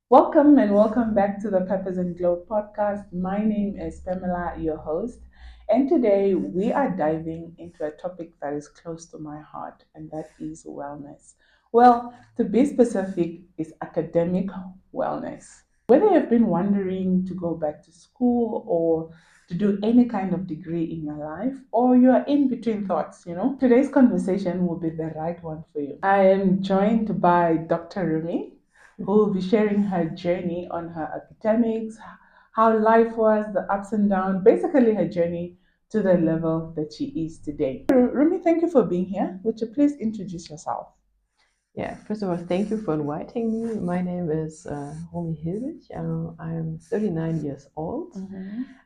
Welcome and welcome back to the Peppers and Glow podcast. My name is Pamela, your host, and today we are diving into a topic that is close to my heart, and that is wellness. Well, to be specific, is academic wellness. Whether you've been wondering to go back to school or to do any kind of degree in your life, or you're in between thoughts, today's conversation will be the right one for you. I am joined by Dr. Romy, who will be sharing her journey on her academics, how life was, the ups and downs, basically her journey to the level that she is today. Rumi, thank you for being here. Would you please introduce yourself? Yeah, first of all, thank you for inviting me. My name is Romy Hilbig. I'm 39 years old.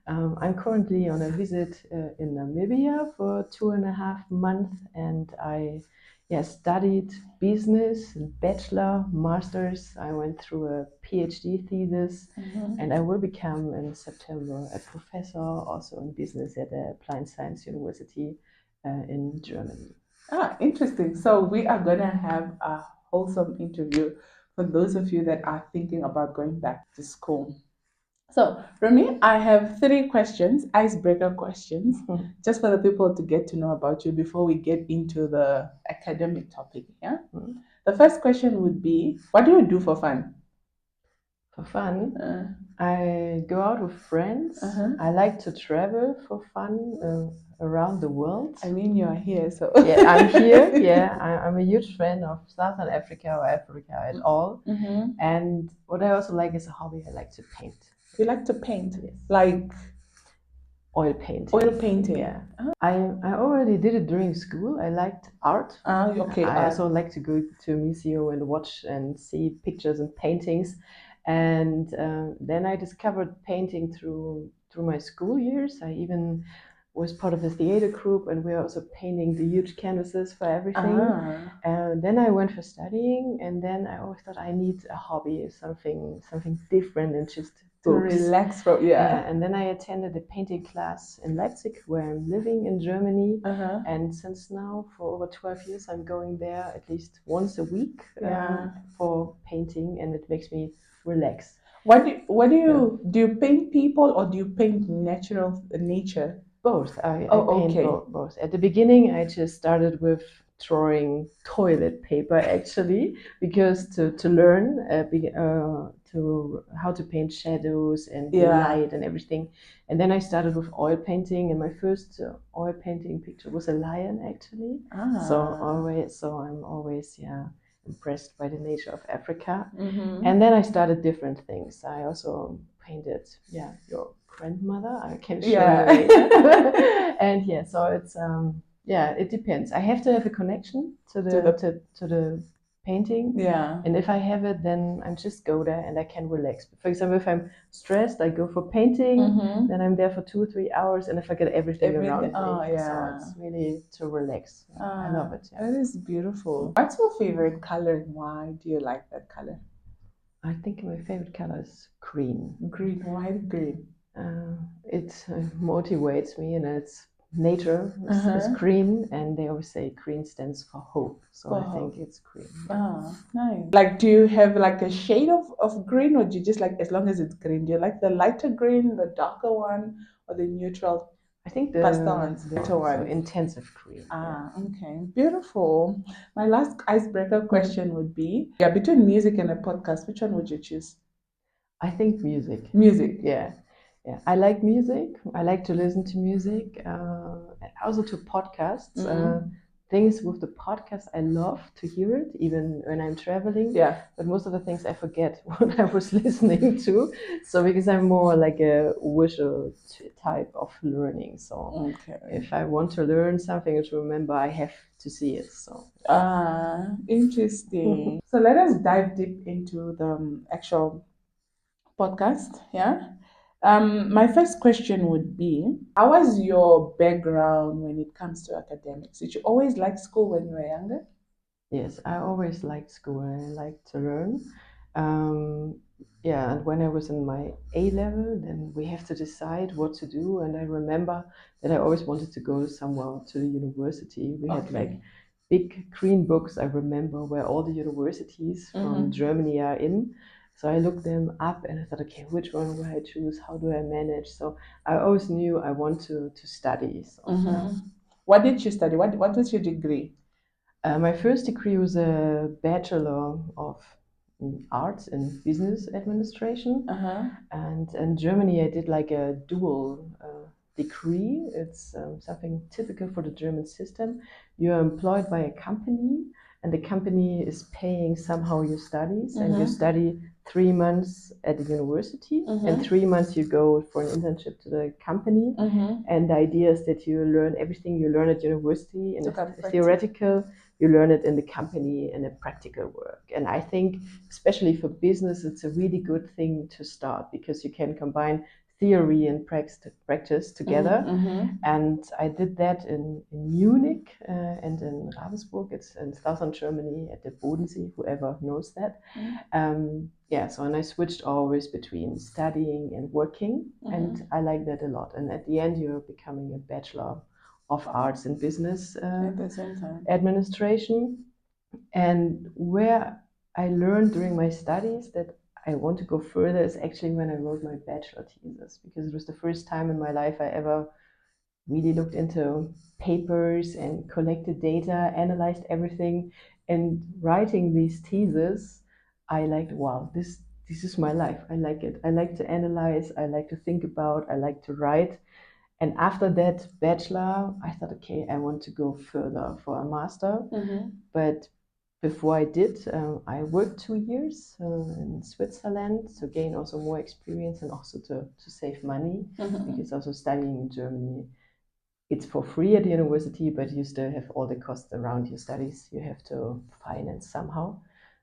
I'm currently on a visit in Namibia for 2.5 months, and I studied business, bachelor, master's. I went through a PhD thesis, and I will become in September a professor also in business at the Applied Science University in Germany. Interesting. So we are going to have a wholesome interview for those of you that are thinking about going back to school. So, Remy, I have three questions, icebreaker questions, just for the people to get to know about you before we get into the academic topic. Yeah. The first question would be, what do you do for fun? For fun, I go out with friends. I like to travel for fun around the world. I mean, you are here, so Yeah, I'm here. Yeah, I'm a huge fan of Southern Africa or Africa at all. And what I also like is a hobby. I like to paint. You like to paint, Yes. like Oil painting. oil painting. Yeah. I already did it during school. I liked art. Okay. I also like to go to a museum and watch and see pictures and paintings. And then I discovered painting through my school years. I even was part of the theater group, and we were also painting the huge canvases for everything. And then I went for studying, and then I always thought I need a hobby, something different than just To books. relax from, yeah. And then I attended a painting class in Leipzig, where I'm living in Germany. And since now, for over 12 years, I'm going there at least once a week for painting, and it makes me relax. What do you paint people or do you paint natural nature? Both. I paint okay. both. At the beginning, I just started with drawing toilet paper, actually, because to learn to how to paint shadows and the light and everything. And then I started with oil painting, and my first oil painting picture was a lion, actually. So I'm always impressed by the nature of Africa. And then I started different things. I also painted your grandmother. I can show you later. And so it's it depends. I have to have a connection to the painting. And if I have it, then I just go there and I can relax. For example, if I'm stressed, I go for painting. Then I'm there for 2 or 3 hours, and I forget everything around me. So it's really to relax. I love it. That is beautiful. What's your favorite color and why do you like that color? I think my favorite color is green. Green. Why green? It motivates me, and it's nature is green, and they always say green stands for hope. So I think it's green. Nice. Like, do you have like a shade of green, or do you just like as long as it's green? Do you like the lighter green, the darker one, or the neutral? I think pastel ones, lighter one, so intensive green. Okay, beautiful. My last icebreaker question would be, between music and a podcast, which one would you choose? I think music. Music. Yeah. I like music. I like to listen to music, also to podcasts. Things with the podcast, I love to hear it, even when I'm traveling. But most of the things I forget what I was listening to. So because I'm more like a visual type of learning. So if I want to learn something or to remember, I have to see it. So interesting. So let us dive deep into the actual podcast. My first question would be, how was your background when it comes to academics? Did you always like school when you were younger? Yes, I always liked school and I liked to learn. And when I was in my A level, then we have to decide what to do. And I remember that I always wanted to go somewhere to the university. We had like big green books, I remember, where all the universities from Germany are in. So I looked them up and I thought, okay, which one will I choose? How do I manage? So I always knew I want to study. So What did you study? What was your degree? my first degree was a Bachelor of Arts in Business Administration. And in Germany, I did like a dual degree. It's something typical for the German system. You are employed by a company, and the company is paying somehow your studies, and you study 3 months at the university, and 3 months you go for an internship to the company. And the idea is that you learn everything you learn at university, and it's theoretical. You learn it in the company in a practical work. And I think, especially for business, it's a really good thing to start because you can combine theory and practice together. And I did that in Munich and in Ravensburg. It's in southern Germany at the Bodensee, whoever knows that. So and I switched always between studying and working, and I like that a lot. And at the end, you're becoming a Bachelor of Arts in Business at the same time. Administration. And where I learned during my studies that I want to go further is actually when I wrote my bachelor thesis, because it was the first time in my life I ever really looked into papers and collected data, analyzed everything, and writing these theses, I liked, wow, this is my life. I like it. I like to analyze, I like to think about, I like to write. And after that bachelor, I thought, okay, I want to go further for a master. But before I did, I worked 2 years in Switzerland to gain also more experience and also to save money, because also studying in Germany, it's for free at the university, but you still have all the costs around your studies you have to finance somehow.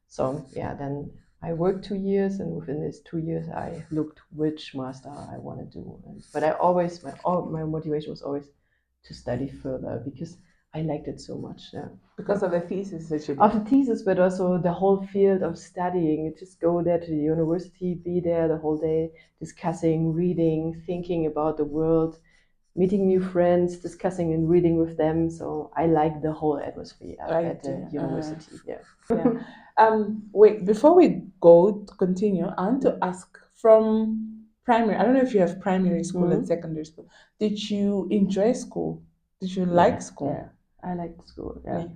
So yeah, then I worked 2 years, and within these 2 years, I looked which master I want to do. But I always, my motivation was always to study further because I liked it so much. Yeah. Because of the thesis that you did. Of the thesis, but also the whole field of studying. You just go there to the university, be there the whole day, discussing, reading, thinking about the world, meeting new friends, discussing and reading with them. So I like the whole atmosphere at the university. Wait, before we go to continue, I want to ask, from primary, I don't know if you have primary school and secondary school. Did you enjoy school? Did you like school? Yeah, I liked school. Yeah.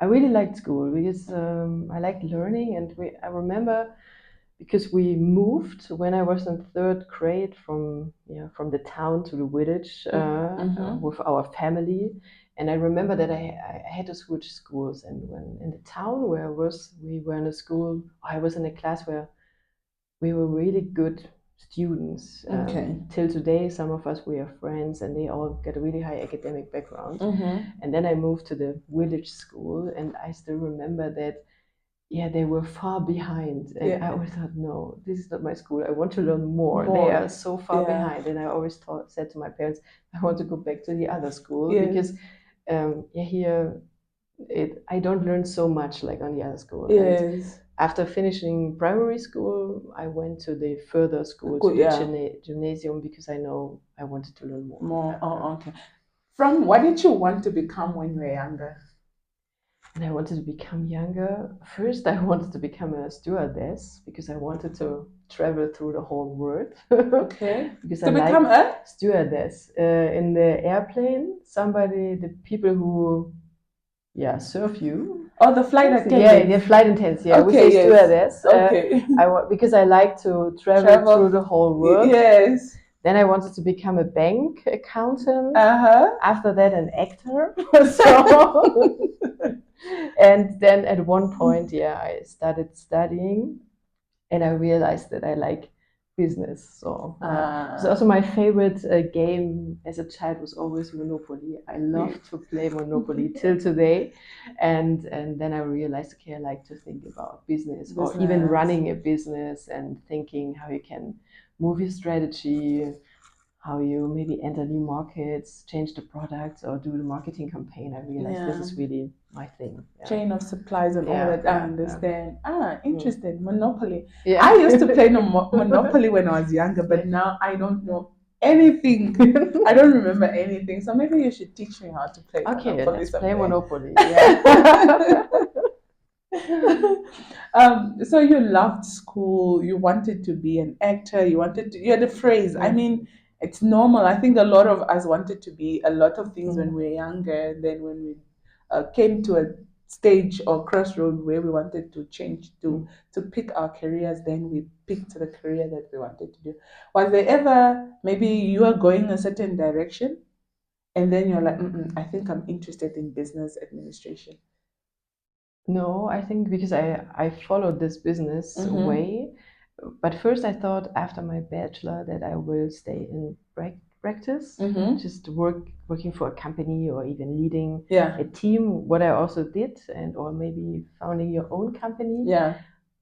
I really liked school because I liked learning, and I remember, because we moved when I was in 3rd grade from the town to the village with our family. And I remember that I had to switch schools. And when in the town where we were in a school, I was in a class where we were really good students. Till today, some of us, we are friends, and they all get a really high academic background. And then I moved to the village school, and I still remember that they were far behind, and I always thought, no, this is not my school. I want to learn more. They are so far behind, and I always said to my parents, I want to go back to the other school because here I don't learn so much like on the other school. And after finishing primary school, I went to the further school, to the gymnasium, because I know I wanted to learn more. Okay. From what did you want to become when you were younger? And I wanted to become younger. First, I wanted to become a stewardess because I wanted to travel through the whole world. Because to become a stewardess in the airplane. The people who serve you. Oh, the flight attendants. Yeah, the flight attendants. Yeah, we say stewardess. Because I like to travel through the whole world. Yes. Then I wanted to become a bank accountant. After that, an actor. And then at one point, I started studying, and I realized that I like business. So also my favorite game as a child was always Monopoly. I loved to play Monopoly till today. And then I realized, okay, I like to think about business, or even running a business and thinking how you can move your strategy, how you maybe enter new markets, change the products, or do the marketing campaign. I realized this is really my thing. Chain of supplies and all that. I understand. Interesting. Monopoly. I used to play Monopoly when I was younger, but now I don't know anything. I don't remember anything. So maybe you should teach me how to play Monopoly. Okay, let's play Monopoly. So you loved school, you wanted to be an actor, you had a phrase. I Mm, mean, it's normal. I think a lot of us wanted to be a lot of things when mm, we were younger. And then when we came to a stage or crossroad where we wanted to change mm. to pick our careers, then we picked the career that we wanted to do. Was there ever maybe you are going a certain direction and then you're like, mm-mm, I think I'm interested in business administration? No, I think because I followed this business Mm-hmm. way, but first I thought after my bachelor that I will stay in practice, Mm-hmm. just working for a company or even leading Yeah. a team, what I also did, and or maybe founding your own company. Yeah.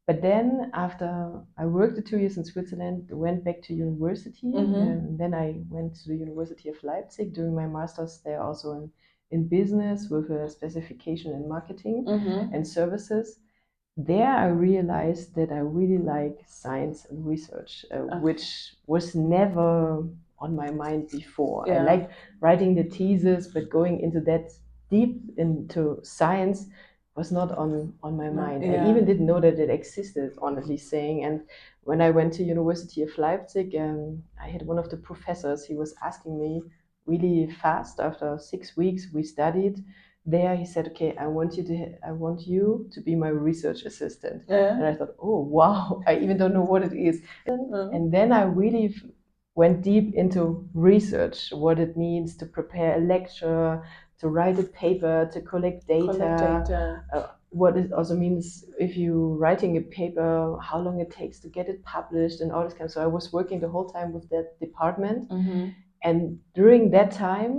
But then after I worked the 2 years in Switzerland, went back to university, Mm-hmm. and then I went to the University of Leipzig doing my master's there also in business with a specification in marketing Mm-hmm. and services. There I realized that I really like science and research, Okay. which was never on my mind before. I Yeah. like writing the thesis, but going into that deep into science was not on my mind. I Yeah. even didn't know that it existed, honestly saying. And when I went to University of Leipzig, I had one of the professors. He was asking me really fast. After 6 weeks, we studied there. He said, okay, I want you to be my research assistant. And Yeah. I thought, oh wow, I even don't know what it is. Mm. And then I really went deep into research, what it means to prepare a lecture, to write a paper, to collect Collect data, data. what it also means if you writing a paper, how long it takes to get it published and all this kind of. So I was working the whole time with that department, Mm-hmm. and during that time,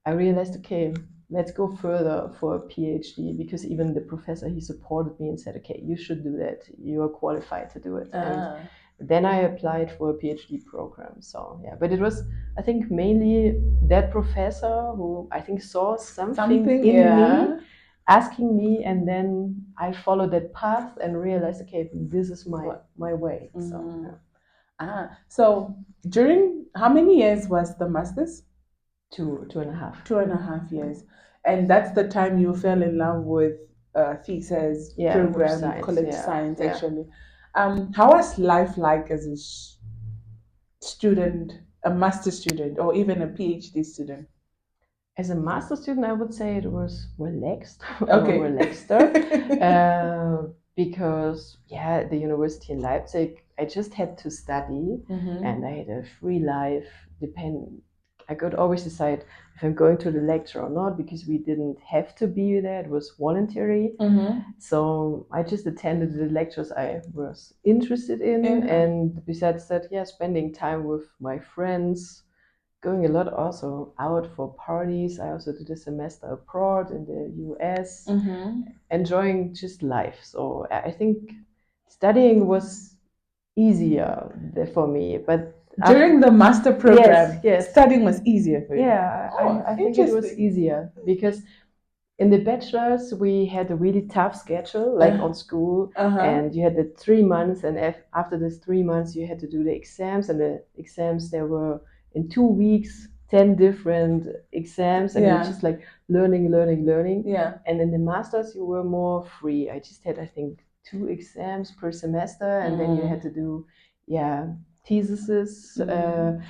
I realized, okay, let's go further for a PhD, because even the professor, he supported me and said, okay, you should do that. You are qualified to do it. And Ah. then I applied for a PhD program. So yeah, but it was, I think, mainly that professor who I think saw something Something. in me, Yeah. asking me, and then I followed that path and realized, okay, this is What? my way. So Mm-hmm. yeah, Ah. So during how many years was the master's? 2.5. 2.5 years. And that's the time you fell in love with thesis Yeah, with program, science. college Yeah, science yeah. actually. How was life like as a student, a master student, or even a PhD student? As a master student, I would say it was relaxed or Okay. relaxter, because yeah, the university in Leipzig, I just had to study, Mm-hmm. and I had a free life. I could always decide if I'm going to the lecture or not, because we didn't have to be there; it was voluntary. Mm-hmm. So I just attended the lectures I was interested in, Yeah. and besides that, yeah, spending time with my friends, going a lot also out for parties. I also did a semester abroad in the US, Mm-hmm. enjoying just life. So I think studying was easier for me. But after, During the master yes, program, yes, studying was easier for you. yeah, Oh, I think it was interesting. easier because in the bachelor's we had a really tough schedule like Uh, on school, uh-huh. and you had the 3 months, and after this 3 months you had to do the exams, and the exams there were in 2 weeks 10 different exams, and you're Yeah. just like learning. Yeah. And in the masters you were more free. I just had, I think, 2 exams per semester, and then you had Mm. to do, yeah, theses, Mm.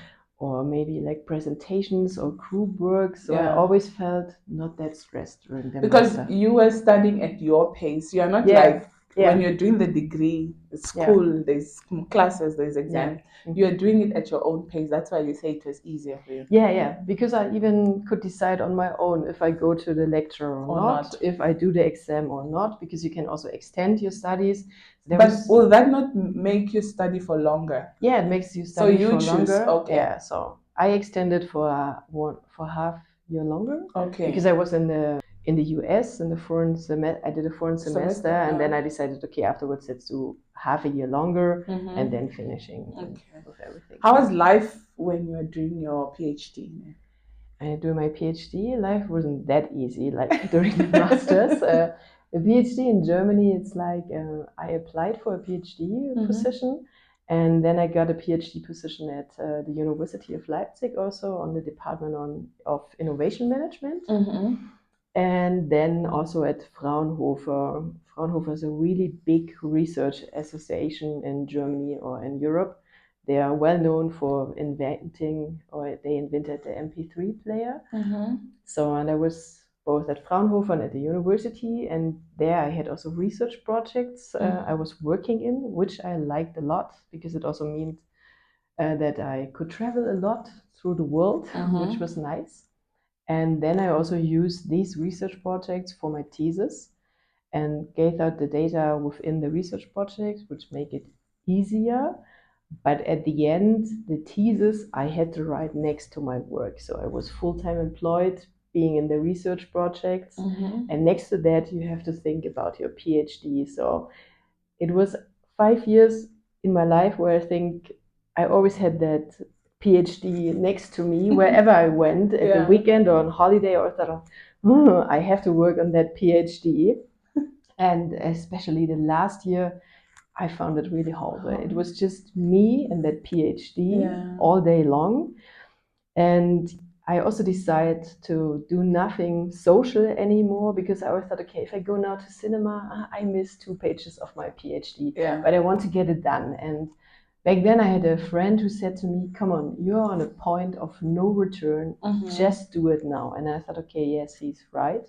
or maybe like presentations or group work. So I Yeah. always felt not that stressed during the Because master. you were studying at your pace. You're not Yeah, like when yeah, you're doing the degree, yeah, school, there's classes, there's yeah. exam. Mhm. You're doing it at your own pace. That's why you say it was easier for you Yeah, yeah, because I even could decide on my own if I go to the lecture or or not, not. if I do the exam or not, because you can also extend your studies. There But was, will that not make you study for longer? yeah, it makes you So study you for choose. longer. Okay. Yeah, so I extended for for half year longer, because Okay. I was in the US in the foreign semester. I did a foreign semester, Semester. and then I decided, okay, afterwards let's do half a year longer, and Mm-hmm. then finishing Okay. with everything. How Yeah. was life when you were doing your PhD? And doing my PhD, life wasn't that easy like during the masters. A PhD in Germany, it's like, I applied for a PhD Mm-hmm. position, and then I got a PhD position at the University of Leipzig, also on the Department of Innovation Management. Mm-hmm. And then also at Fraunhofer. Fraunhofer is a really big research association in Germany or in Europe. They are well known for inventing, or they invented the MP3 player. So, and I was both at Fraunhofer and at the university, and there I had also research projects I was working in, which I liked a lot because it also meant that I could travel a lot through the world, which was nice. And then I also used these research projects for my thesis and gathered the data within the research projects, which make it easier. But at the end, the thesis I had to write next to my work. So I was full-time employed, being in the research projects. And next to that, you have to think about your PhD. So it was 5 years in my life where I think I always had that PhD next to me wherever I went at the weekend or on holiday, or thought, I have to work on that PhD. And especially the last year, I found it really hard. It was just me and that PhD all day long. And I also decided to do nothing social anymore because I always thought, okay, if I go now to cinema, I miss 2 pages of my PhD, but I want to get it done. And back then I had a friend who said to me, come on, you're on a point of no return, just do it now. And I thought, okay, yes, he's right.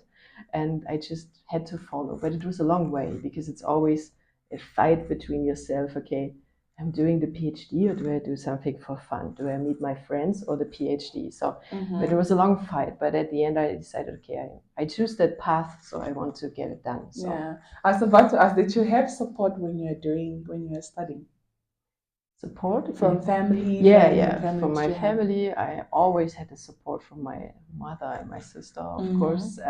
And I just had to follow. But it was a long way because it's always a fight between yourself, okay, I'm doing the PhD or do I do something for fun? Do I meet my friends or the PhD? So, but it was a long fight. But at the end, I decided, okay, I choose that path, so I want to get it done. So. Yeah, I was about to ask, did you have support when you're studying? Support From family? From my family. I always had the support from my mother and my sister, of course.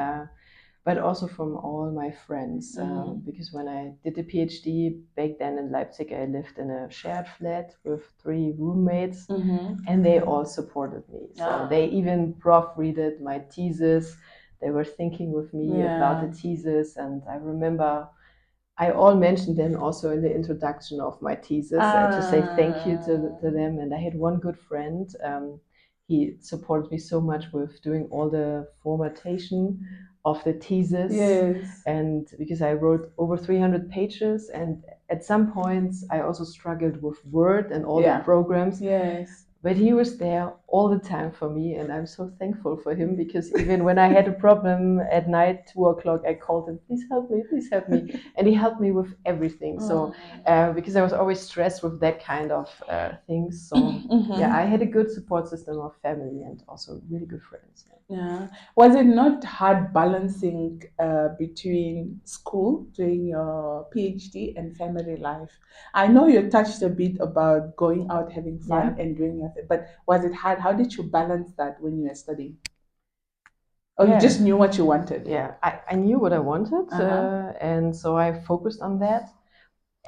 But also from all my friends, because when I did the PhD back then in Leipzig, I lived in a shared flat with 3 roommates, and they all supported me. So they even proofreaded my thesis. They were thinking with me about the thesis, and I remember I all mentioned them also in the introduction of my thesis to say thank you to them. And I had one good friend. He supported me so much with doing all the formattation of the thesis. And because I wrote over 300 pages, and at some points I also struggled with Word and all the programs. But he was there all the time for me, and I'm so thankful for him because even when I had a problem at night, 2 o'clock, I called him, please help me. And he helped me with everything. So, because I was always stressed with that kind of things. So, yeah, I had a good support system of family and also really good friends. Yeah. Was it not hard balancing between school, doing your PhD, and family life? I know you touched a bit about going out, having fun, and doing your thing, but was it hard? How did you balance that when you were studying? Or you just knew what you wanted? Yeah, I knew what I wanted, and so I focused on that.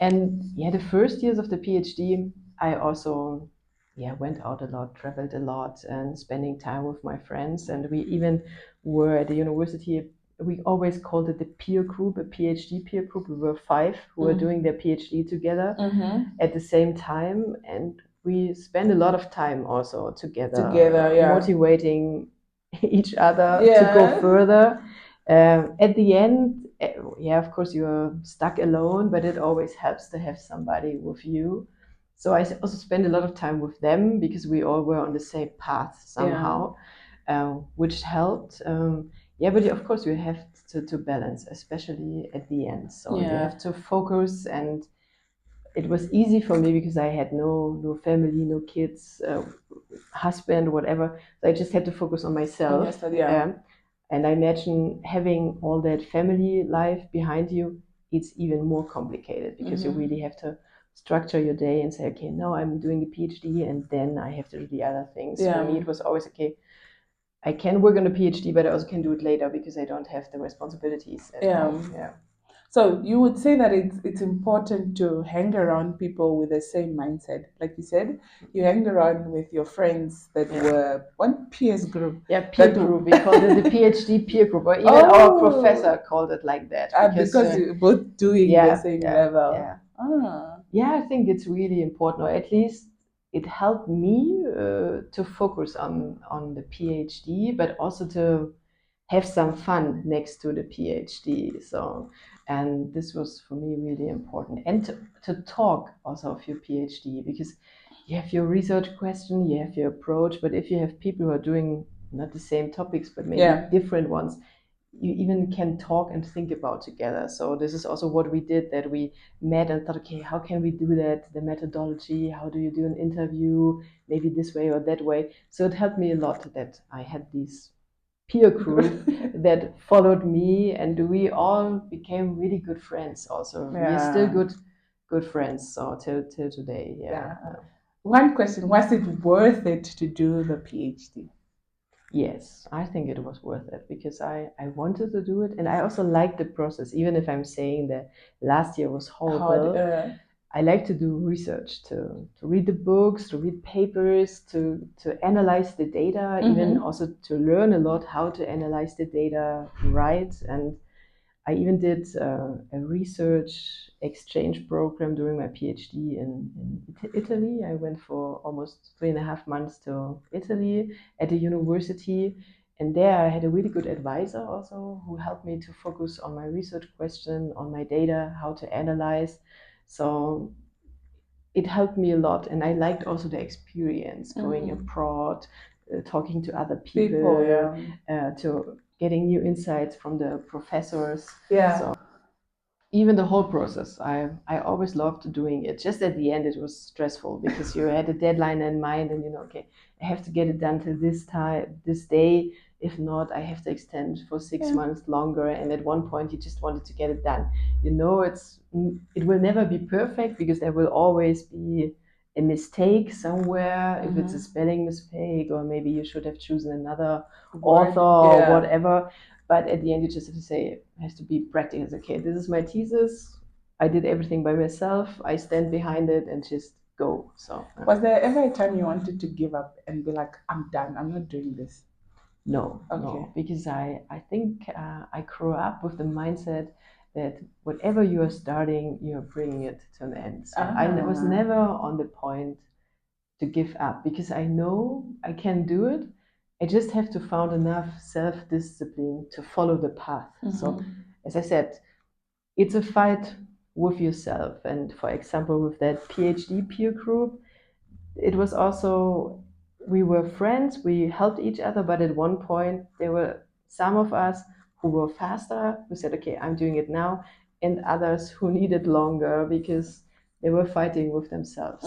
And yeah, the first years of the PhD, I also went out a lot, traveled a lot, and spending time with my friends. And we even were at the university. We always called it the peer group, a PhD peer group. We were 5 who were doing their PhD together at the same time, and we spent a lot of time also together, motivating each other to go further. At the end, of course, you're stuck alone, but it always helps to have somebody with you. So I also spent a lot of time with them because we all were on the same path somehow, which helped. But of course, you have to balance, especially at the end. So you have to focus, and it was easy for me because I had no family, no kids, husband, whatever. So I just had to focus on myself. And I imagine having all that family life behind you, it's even more complicated because you really have to structure your day and say, okay, now I'm doing a PhD and then I have to do the other things. For me, it was always, okay, I can work on a PhD, but I also can do it later because I don't have the responsibilities at home. So you would say that it's important to hang around people with the same mindset. Like you said, you hang around with your friends that were one peers group. Yeah, peer group. We called it the PhD peer group, or even our professor called it like that. Because you're both doing the same level. Yeah, I think it's really important, or at least it helped me to focus on the PhD, but also to have some fun next to the PhD. So, and this was for me really important. And to talk also of your PhD, because you have your research question, you have your approach, but if you have people who are doing not the same topics, but maybe different ones, you even can talk and think about together. So this is also what we did, that we met and thought, okay, how can we do that? The methodology, how do you do an interview? Maybe this way or that way. So it helped me a lot that I had these peer group that followed me, and we all became really good friends also. We are still good friends, so till today. One question, was it worth it to do the PhD? Yes, I think it was worth it, because I wanted to do it, and I also liked the process. Even if I'm saying that last year was horrible, I like to do research, to read the books, to read papers, to analyze the data, even also to learn a lot how to analyze the data right. And I even did a research exchange program during my PhD in Italy. I went for almost 3.5 months to Italy at a university. And there I had a really good advisor also, who helped me to focus on my research question, on my data, how to analyze. So it helped me a lot. And I liked also the experience going abroad, talking to other people, to getting new insights from the professors. So even the whole process, I always loved doing it. Just at the end, it was stressful, because you had a deadline in mind, and okay, I have to get it done till this time, this day. If not, I have to extend for 6 months longer. And at one point, you just wanted to get it done. It will never be perfect, because there will always be a mistake somewhere. If it's a spelling mistake, or maybe you should have chosen another author or whatever. But at the end, you just have to say, it has to be practical. It's okay, this is my thesis. I did everything by myself. I stand behind it and just go. So, was there ever a time you wanted to give up and be like, I'm done, I'm not doing this? No, because I think I grew up with the mindset that whatever you are starting, you're bringing it to an end. So I was never on the point to give up, because I know I can do it. I just have to find enough self-discipline to follow the path. So, as I said, it's a fight with yourself. And for example, with that PhD peer group, it was also, we were friends, we helped each other, but at one point there were some of us who were faster, who said, okay, I'm doing it now, and others who needed longer, because they were fighting with themselves.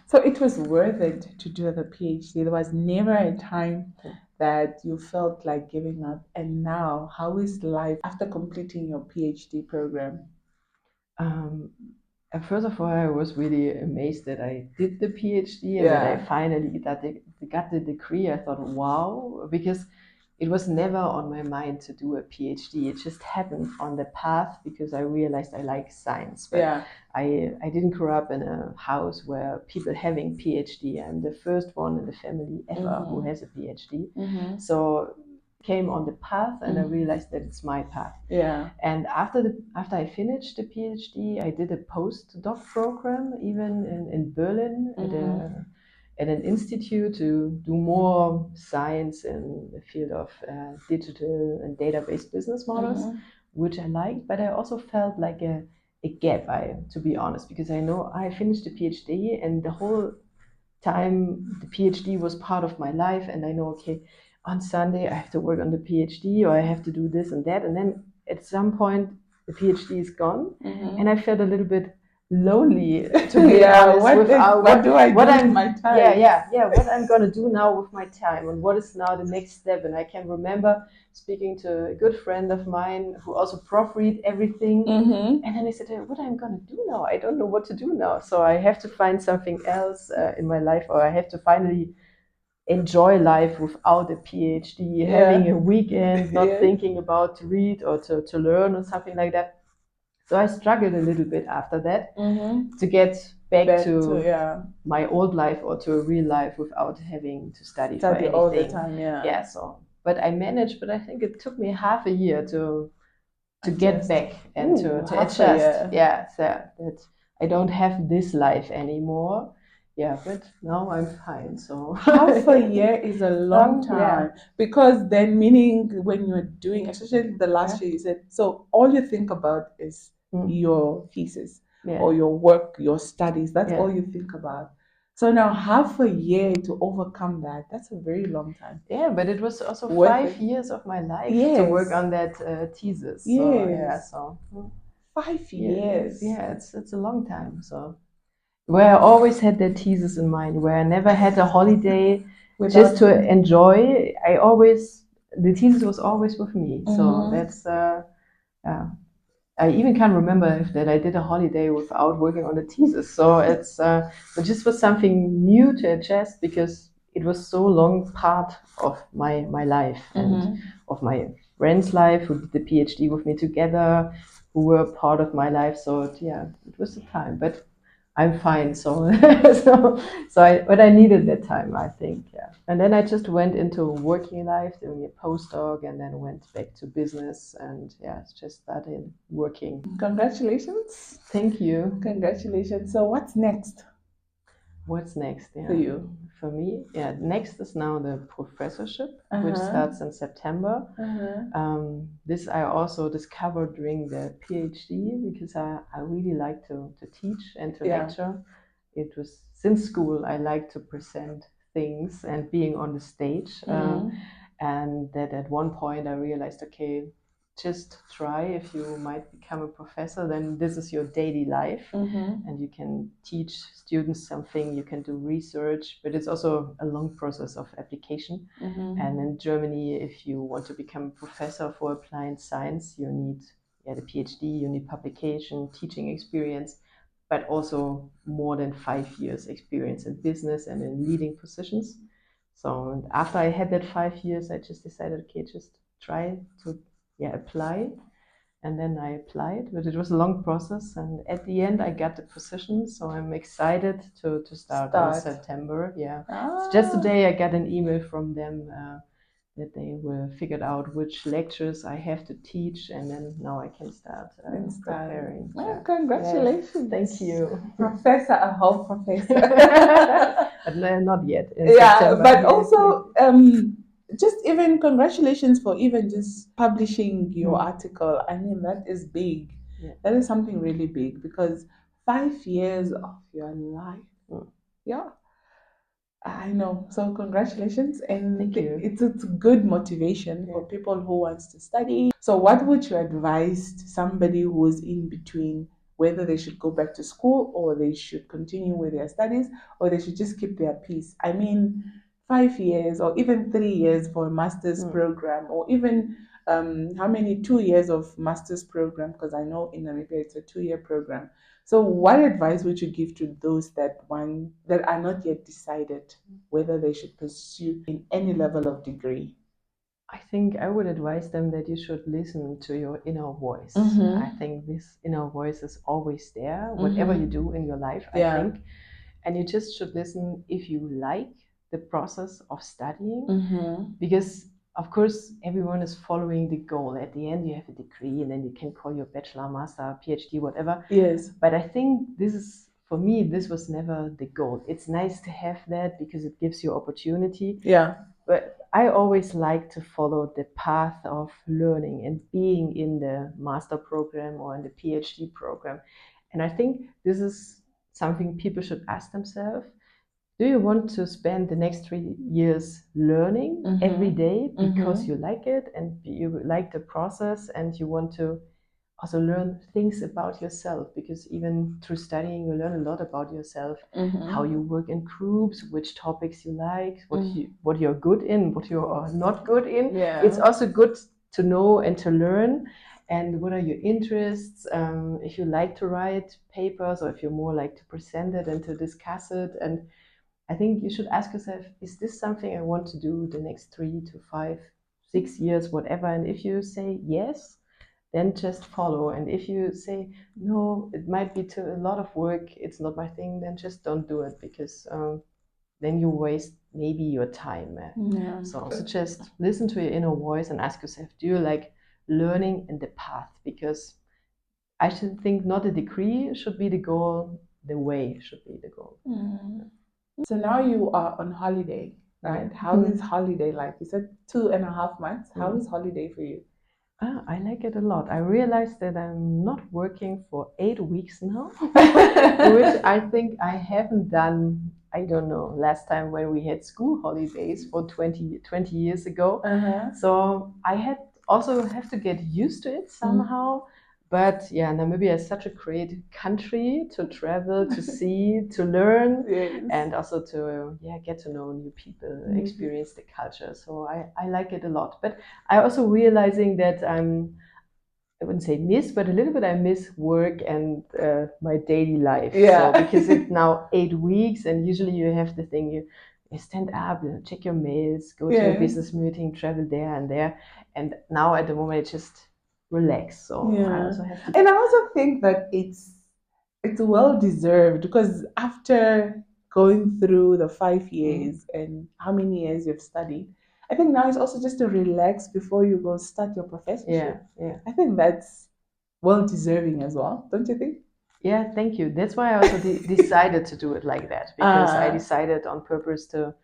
So it was worth it to do the PhD. There was never a time that you felt like giving up. And now, how is life after completing your PhD program? First of all, I was really amazed that I did the PhD and that I finally got the degree. I thought, wow, because it was never on my mind to do a PhD. It just happened on the path, because I realized I like science. But I didn't grow up in a house where people having PhD. I'm the first one in the family ever who has a PhD. So came on the path, and I realized that it's my path. And after I finished the PhD, I did a postdoc program, even in Berlin, at an institute, to do more science in the field of digital and database business models, which I liked. But I also felt like a gap, to be honest, because I know I finished the PhD, and the whole time the PhD was part of my life, and I know, okay, on Sunday I have to work on the PhD, or I have to do this and that, and then at some point the PhD is gone, and I felt a little bit lonely, to be honest. What do I do with my time? What I'm gonna do now with my time, and what is now the next step. And I can remember speaking to a good friend of mine who also proofread everything, and then I said, hey, what I'm gonna do now? I don't know what to do now. So I have to find something else in my life, or I have to finally enjoy life without a PhD, having a weekend, not thinking about to read or to learn or something like that. So I struggled a little bit after that to get back to my old life, or to a real life, without having to study for anything all the time. So, but I managed. But I think it took me half a year to get back and to adjust. So that I don't have this life anymore. yeah, but now I'm fine. So Half a year is a long yeah. time, because then, meaning when you're doing, especially the last Yeah. year, you said, so all you think about is Mm. your thesis Yeah. or your work, your studies. That's Yeah. all you think about. So now half a year to overcome that, that's a very long time. Yeah, but it was also Worth 5 years of my life to work Yes, on that thesis. So yeah, yes. so 5 years yeah, it's a long time. So where I always had that thesis in mind, where I never had a holiday just without to thinking. enjoy. The thesis was always with me. So Mhm. that's yeah. I even can't remember if that I did a holiday without working on the thesis. So it just was something new to adjust because it was so long part of my life and Mhm. of my friends' life who did the PhD with me together, who were part of my life. So yeah, it was the time, but I'm fine. So but I needed that time, I think. Yeah, and then I just went into working life, doing a postdoc, and then went back to business, and yeah, just started working. Congratulations. Thank you. Congratulations. So what's next What's next? for Yeah, you? for me, yeah, next is now the professorship, which Uh-huh. starts in September. Uh-huh. This I also discovered during the PhD because I really like to teach and to Yeah. lecture. It was since school I like to present things and being on the stage. Mm-hmm. And that at one point I realized, okay, just try. If you might become a professor, then this is your daily life, Mm-hmm. and you can teach students something, you can do research, but it's also a long process of application. Mm-hmm. And in Germany, if you want to become a professor for applied science, you need, yeah, the PhD, you need publication, teaching experience, but also more than 5 years experience in business and in leading positions. So and after I had that 5 years, I just decided, okay, just try to, yeah, apply. And then I applied, but it was a long process. And at the end, I got the position. So I'm excited to start in Start. September. Yeah. So just Ah, today, I got an email from them that they will figure out which lectures I have to teach. And then now I can start then start. preparing. Oh, Yeah. Yes. Thank congratulations. you. Professor, a whole professor. But no, not yet. In Yeah, September. but Yes, yes. also just even congratulations for even just publishing your Mm. article. I mean, that is big. Yeah. That is something really big, because 5 years of your life. Mm. Yeah, I know. So congratulations, and Thank you. it's good motivation Yeah. for people who wants to study. So what would you advise to somebody who is in between, whether they should go back to school or they should continue with their studies, or they should just keep their peace? I mean, 5 years or even 3 years for a master's Mm. program, or even how many 2 years of master's program? Because I know in Namibia it's a 2 year program. So, what advice would you give to those that are not yet decided whether they should pursue in any level of degree? I think I would advise them that you should listen to your inner voice. I Mm-hmm. think this inner voice is always there, whatever you Mm-hmm. do in your life, I Yeah. think. And you just should listen if you like the process of studying, Mm-hmm. because, of course, everyone is following the goal. At the end, you have a degree, and then you can call your bachelor, master, PhD, whatever. Yes. But I think this is, for me, this was never the goal. It's nice to have that because it gives you opportunity, Yeah. but I always like to follow the path of learning and being in the master program or in the PhD program. And I think this is something people should ask themselves. Do you want to spend the next 3 years learning every Mm-hmm. day because Mm-hmm. you like it and you like the process and you want to also learn things about yourself, because even through studying you learn a lot about yourself, how Mm-hmm. you work in groups, which topics you like, Mm. what you're good in, what you are not good in. It's Yeah. also good to know and to learn, and what are your interests, if you like to write papers or if you more like to present it and to discuss it. And I think you should ask yourself, is this something I want to do the next 3 to 5, 6 years, whatever? And if you say yes, then just follow. And if you say, no, it might be too, a lot of work, it's not my thing, then just don't do it, because then you waste maybe your time. Yeah. So just listen to your inner voice and ask yourself, do you like learning in the path? Because I should think not a degree should be the goal, the way should be the goal. Mm. So now you are on holiday, right? How is holiday like? You said 2.5 months. How is holiday for you? I like it a lot. I realized that I'm not working for 8 weeks now, which I think I haven't done. I don't know, last time when we had school holidays for 20 years ago. So I had also have to get used to it somehow. But yeah, Namibia is such a great country to travel, to see, to learn, Yes. and also to get to know new people, experience the culture. So I like it a lot. But I also realizing that I wouldn't say miss, but a little bit I miss work and my daily life. Yeah. So because it's now 8 weeks, and usually you have the thing you stand up, you check your mails, go to a Yes. business meeting, travel there and there, and now at the moment I just relax. So I Yeah. also have to. And I also think that it's well deserved because after going through the 5 years and how many years you've studied, I think now it's also just to relax before you go start your professorship. Yeah. I think that's well deserving as well, don't you think? Yeah, thank you. That's why I also decided to do it like that, because I decided on purpose to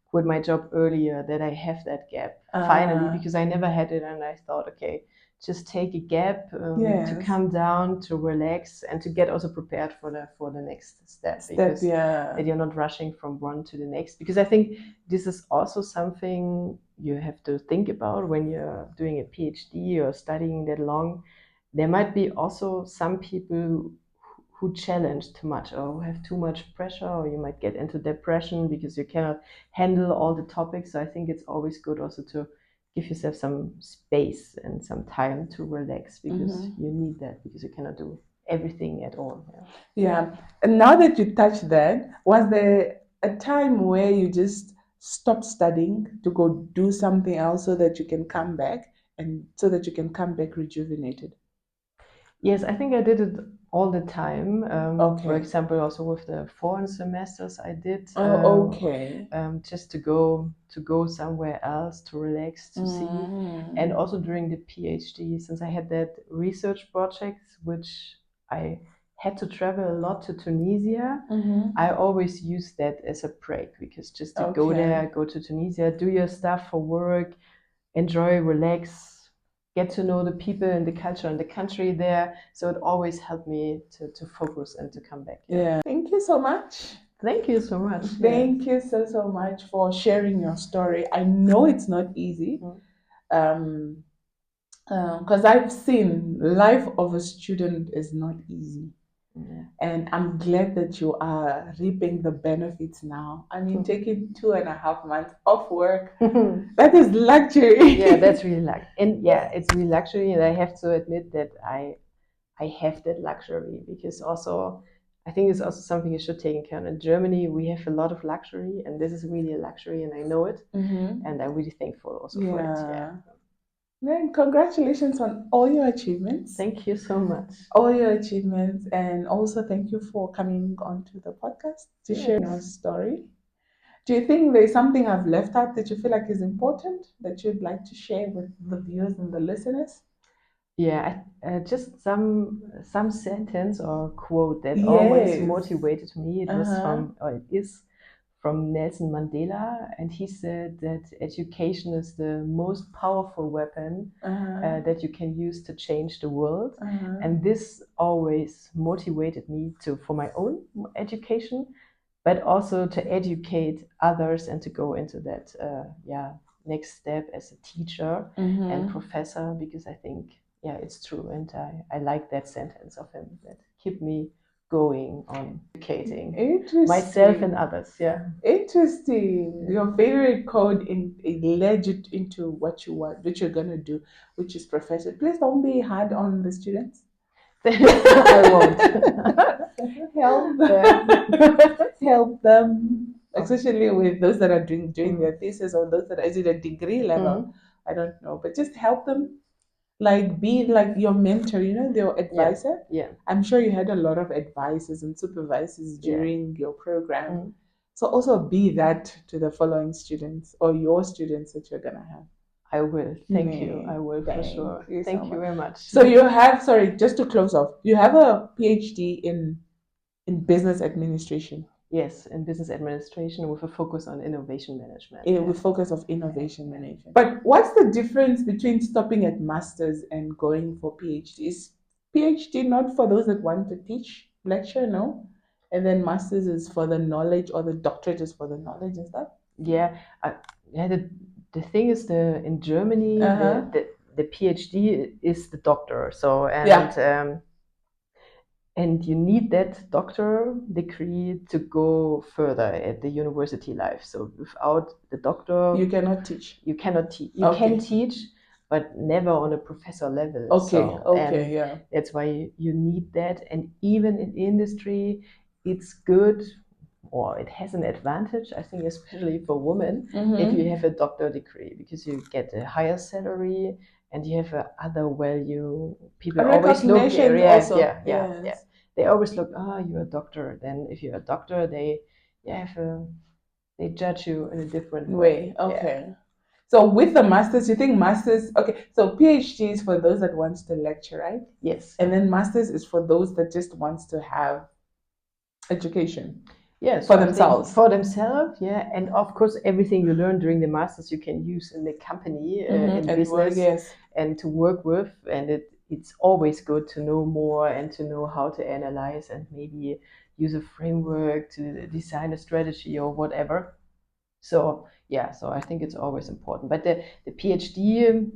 quit my job earlier, that I have that gap finally, because I never had it, and I thought, okay, just take a gap to Yes. calm down, to relax, and to get also prepared for the next step, because Yeah. that you're not rushing from one to the next. Because I think this is also something you have to think about when you're doing a PhD or studying that long. There might be also some people who challenge too much or who have too much pressure, or you might get into depression because you cannot handle all the topics. So I think it's always good also to give yourself some space and some time to relax, because you need that, because you cannot do everything at all. Yeah. And now that you touched that, was there a time where you just stopped studying to go do something else so that you can come back and so that you can come back rejuvenated? Yes, I think I did it all the time. For Okay. example, also with the foreign semesters I did, Oh, okay. just to go somewhere else to relax, to see, and also during the PhD, since I had that research project, which I had to travel a lot to Tunisia. I always use that as a break, because just to go there, go to Tunisia, do your stuff for work, enjoy, relax, get to know the people and the culture and the country there. So it always helped me to focus and to come back. Yeah. Thank you so much. Thank you so much. Thank you so much for sharing your story. I know it's not easy. Um, because I've seen life of a student is not easy. Yeah. And I'm glad that you are reaping the benefits now. I mean, taking 2.5 months off work, that is luxury. Yeah, that's really luxury. And yeah, it's really luxury. And I have to admit that I have that luxury, because also I think it's also something you should take into account. In Germany, we have a lot of luxury, and this is really a luxury, and I know it. And I'm really thankful also for it. Yeah. Man, congratulations on all your achievements. Thank you so much. All your achievements, and also thank you for coming onto the podcast to share your story. Do you think there's something I've left out that you feel like is important that you'd like to share with the viewers and the listeners? Yeah, just some sentence or quote that always Yes. motivated me. It was or it is from Nelson Mandela, and he said that education is the most powerful weapon that you can use to change the world. And this always motivated me to for my own education, but also to educate others and to go into that next step as a teacher and professor, because I think it's true, and I like that sentence of him that keep me going on educating myself and others. Yeah. Interesting. Your favorite code it led you into what you want, what you're gonna do, which is professor. Please don't be hard on the students. I won't. Help them. Help them, especially with those that are doing their thesis, or those that are at a degree level. I don't know, but just help them. Like be like your mentor, their advisor. Yeah. I'm sure you had a lot of advisors and supervisors during your program. So also be that to the following students or your students that you're gonna have. I will. Thank you. I will for sure. Thank you very much. So you have, sorry, just to close off, you have a PhD in business administration. Yes, in business administration with a focus on innovation management. With focus of innovation management. But what's the difference between stopping at masters and going for PhD? Is PhD not for those that want to teach, lecture, no? And then masters is for the knowledge, or the doctorate is for the knowledge and stuff? Yeah, yeah. The thing is, in Germany, the PhD is the doctor. So and you need that doctor degree to go further at the university life. So without the doctor, you cannot teach. You cannot teach. You can teach, but never on a professor level. Yeah. That's why you need that. And even in industry, it's good, or it has an advantage, I think, especially for women, if you have a doctor degree, because you get a higher salary and you have a other value. People always look, they always look, you're a doctor. Then if you're a doctor, they judge you in a different way. Okay. So with the masters, you think masters, okay, so PhD is for those that wants to lecture, right? Yes. And then masters is for those that just wants to have education. Yes, for themselves. For themselves, yeah. And of course, everything you learn during the masters you can use in the company, in business, and to work with. And it's always good to know more and to know how to analyze and maybe use a framework to design a strategy or whatever. So yeah, so I think it's always important. But the PhD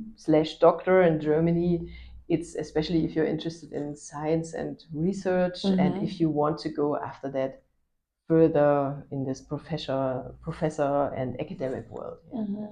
/ doctor in Germany, it's especially if you're interested in science and research, and if you want to go after that further in this professor and academic world. Yeah.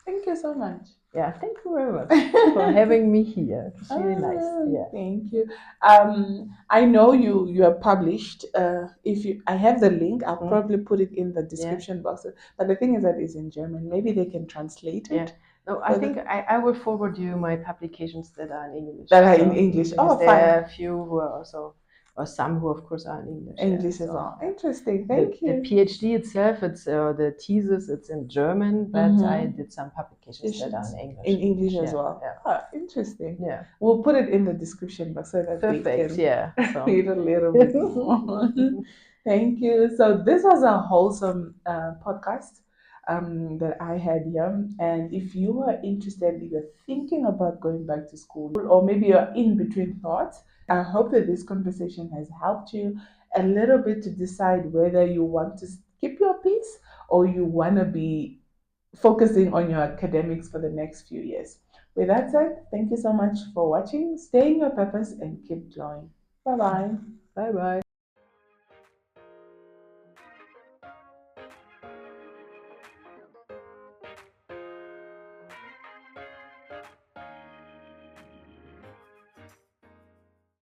Thank you so much. Yeah, thank you very much for having me here. It's really nice. Yeah. Thank you. I know you are published. I have the link, I'll probably put it in the description box. But the thing is that it's in German. Maybe they can translate it. Yeah. No, I think I will forward you my publications that are in English. In English. Oh, fine. There are a few who are also, or some who of course are in English. English as well. Interesting. Thank you. The PhD itself, it's the thesis, it's in German, but I did some publications that are in English. In English as well. Yeah. Interesting. Yeah. We'll put it in the description box so that they can so. read a little bit more. Thank you. So this was a wholesome podcast that I had here. And if you are interested, if you're thinking about going back to school, or maybe you're in between thoughts, I hope that this conversation has helped you a little bit to decide whether you want to keep your peace or you want to be focusing on your academics for the next few years. With that said, thank you so much for watching. Stay in your purpose and keep glowing. Bye bye. Bye bye.